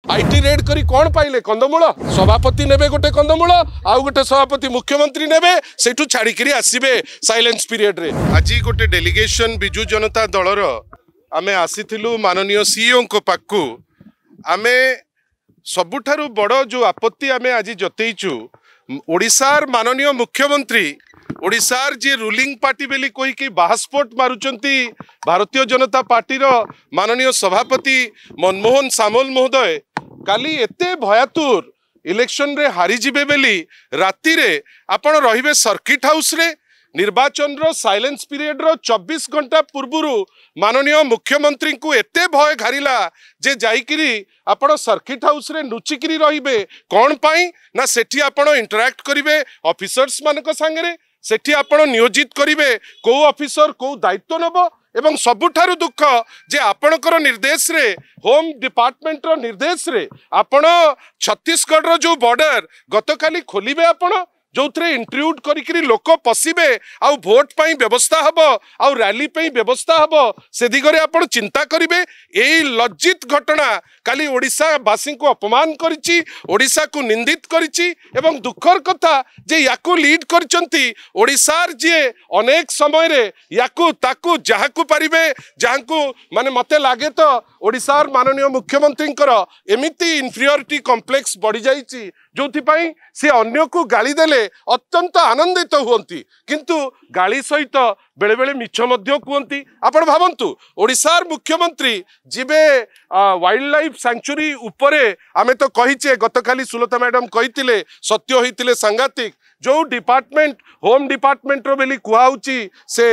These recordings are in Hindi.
आईटी रेड करी कौन पाइले कंदमूल सभापति नेबे गोटे कंदमूल आउ गोटे सभापति मुख्यमंत्री नेबे सेठू छाड़ी आसबे साइलेंस पीरियड रे। आज गोटे डेलीगेशन बिजु जनता दलर आमे आसीथिलु माननीय सीईओ को पाखु आमे सबुठारु बड़ जो आपत्ति आमे आज जतईचु ओडिशार माननीय मुख्यमंत्री ओडिशार जे रूलिंग पार्टी बेली कहीकि बाहास्फोट मारुचंती भारतीय जनता पार्टी माननीय सभापति मनमोहन सामल महोदय काली एते भयातुर इलेक्शन रे हारी जिबे बेली राति रे आपण रहिबे सर्किट हाउस रे निर्वाचन रो साइलेंस पीरियड रो 24 घंटा पूर्वरु माननीय मुख्यमंत्री को एते भय घारिला जे जाइकिरी आपण सर्किट हाउस रे नुचिकिरी रहिबे कोन पाई ना सेठी आपण इंटरैक्ट करिवे ऑफिसर्स मानक संगे सेठी आपण नियोजित करिवे को ऑफिसर को दायित्व नबो एवं सबुठारु दुख जे आपणकर निर्देश रे होम डिपार्टमेंट रो निर्देश रे आपण छत्तीसगढ़ रो जो बॉर्डर गतकाली खोलिबे आपण जो थे इंट्रूड करी लोक पशिबे आउ भोट पाई व्यवस्था हबो आउ रैली पाई व्यवस्था हबो से दिगरे आपण चिंता करिवे। एई लज्जित घटना काली ओडिशा वासी को अपमान करिछि ओडिशा को निंदित करिछि एवं दुखर कथा जे याकू लीड करचंती ओडिशार जे अनेक समय रे याकू ताकू जहाकू पारिबे जहाकू माने मते लागे तो ओडिशार माननीय मुख्यमंत्री एमिति इन्फीरियरिटी कॉम्प्लेक्स बढ़ी जाइछि जोथि पाई से अन्य को गाली देले अत्यंत आनंदित हुअंती किंतु गाली सहित बेले बेले मिछ मध्य कहती। आपण भावंतु ओडिशार मुख्यमंत्री जिबे वाइल्ड लाइफ सैंक्चुरी उपरे आमे तो कहिचे गतकाली सुलता मैडम कहितिले सत्य होइतिले सांघातिक जो डिपार्टमेंट होम डिपार्टमेंट रो बेली कुआउची से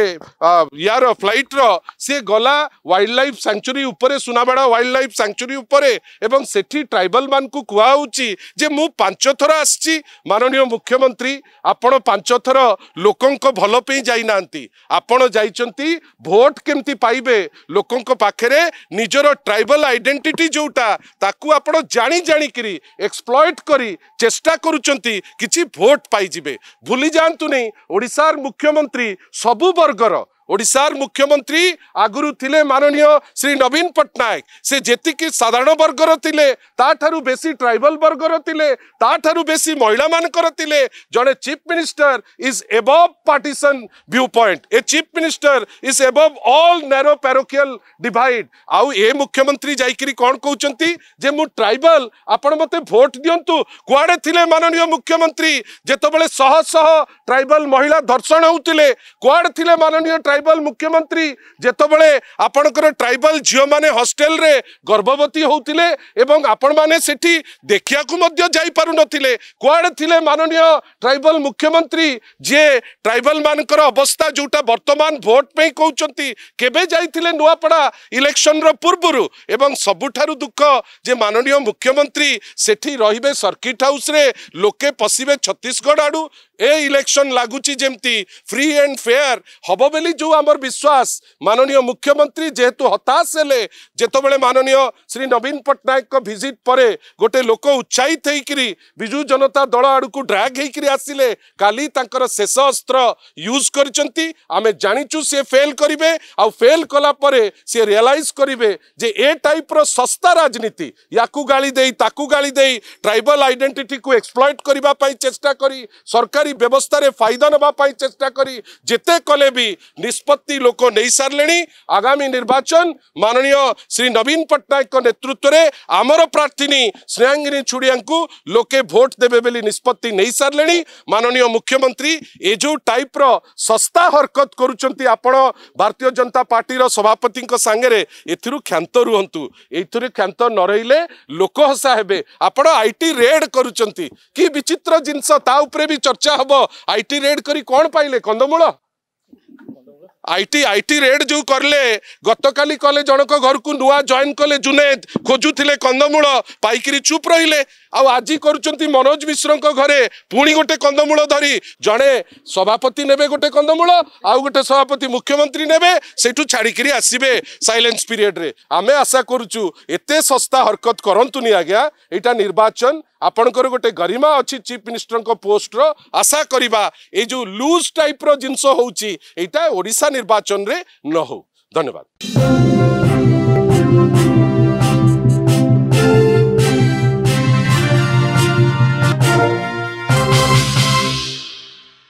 यार फ्लाइट रो से गला वाइल्ड लाइफ सैंक्चुरी उपरे सुनाबेड़ा वाइल्ड लाइफ सैंक्चुरी उपरे एवं सेठी ट्राइबल मान को कुआउची जे मु 5 थर आछि माननीय मुख्यमंत्री आपण 5 थर लोकंक भलो पे जाई नांती आपण जाइचंती भोट केमती पाइबे लोकंक पाखरे निजरो ट्राइबल आइडेंटिटी जोटा ताकू आपण जानी जानी करी एक्सप्लॉइट करी चेष्टा करूचंती किछि भोट पाई जिबे भूली जानतु नहीं ओडिशार मुख्यमंत्री सबु वर्गर ओडिशार मुख्यमंत्री आगुरु थिले माननीय श्री नवीन पट्टनायक से जेतिकी साधारण वर्गर थिले ताठारु बेसी ट्राइबल वर्गर थिले ताठारु बेसी महिला मानकर थिले जड़े chief minister is above partisan view point a chief minister is above all narrow parochial divide आउ ए मुख्यमंत्री जाइकिरी कोन कहउचंती जे मु ट्राइबल आपण मते वोट दियंतु कुआडे थिले माननीय मुख्यमंत्री जेतबेले शह शह ट्राइबल महिला धर्षण होउतिले कुआडे थिले माननीय ट्राइबल मुख्यमंत्री जेतबेले आपणकर ट्राइबल झियो माने हॉस्टेल रे गर्भवती होउतिले एवं आपण माने सेठी देखिया को मध्य जाई पारु नथिले कुआडे थिले माननीय ट्राइबल मुख्यमंत्री जे ट्राइबल मानकर अवस्था जोटा वर्तमान वोट पे कहउचंती केबे जाइथिले नुआपड़ा इलेक्शन रो पूर्वरु एवं सबुठारु दुख जे माननीय मुख्यमंत्री सेठी रहिबे सर्किट हाउस रे लोके पसिबे छत्तीसगढ़ आडू ए इलेक्शन लागुची जेमती फ्री एंड फेयर हबो बेली जो आमर विश्वास माननीय मुख्यमंत्री जेहेतु हताश हेले जेतबेले माननीय श्री नवीन पट्टनायक को विजिट परे गोटे लोक उत्साहित होइकरी बिजु जनता दल आडू को ड्रैग होइकरी आसिले काली तांकर शेष अस्त्र यूज करचंती आमे जानिचु से फेल करिवे आ फेल कला परे से रियलाइज करिवे जे ए टाइप रो सस्ता राजनीति याकू गाली देई ताकू गाली देई ट्राइबल आइडेंटिटी को एक्सप्लॉइट करिबा पई चेष्टा करी सरकारी व्यवस्था रे फायदा नबा पई चेष्टा करी जेते कले भी निष्पत्ति लोक नहीं सारलेनी आगामी निर्वाचन माननीय श्री नवीन पट्टनायक को नेतृत्व रे आमर प्रार्थी स्नेहांगिनी छुड़िया को लोके भोट देबे बेली निष्पत्ति नहीं सारलेनी माननीय मुख्यमंत्री ए जो टाइप रो सस्ता हरकत करूचंती आपण भारतीय जनता पार्टी रो सभापति को सांगरे एथिरु क्षांत रुहंतु एथिरु क्षांत न रहिले लोक हसा हेबे आपण आईटी रेड करूचंती कि विचित्र जिंस ता उपरे भी चर्चा हबो आईटी रेड करी कोन पाइले कंदमूल आईटी रेड जो करले गतकाली कले जनक घर को नुआ जॉइन कले जुनेद खोजुथिले कंदमूल पाइकिरी चुप रहिले आउ आज करुचंती मनोज मिश्र घरे पुणी गोटे कंदमूल धरी जड़े सभापति नेबे गोटे कंदमूल आउ गोटे सभापति मुख्यमंत्री नेबे सेठू छाड़िकी आसबे साइलेंस पीरियड रे आमे आशा करुचु एते सस्ता हरकत करंतुनी आज्ञा एटा निर्वाचन आपणकर गोटे गरिमा अच्छी चीफ मिनिस्टर को पोस्ट रो आशा करिबा ए जो लूज टाइप रो जिंस होउची एटा ओडिशा निर्वाचन रे न हो। धन्यवाद।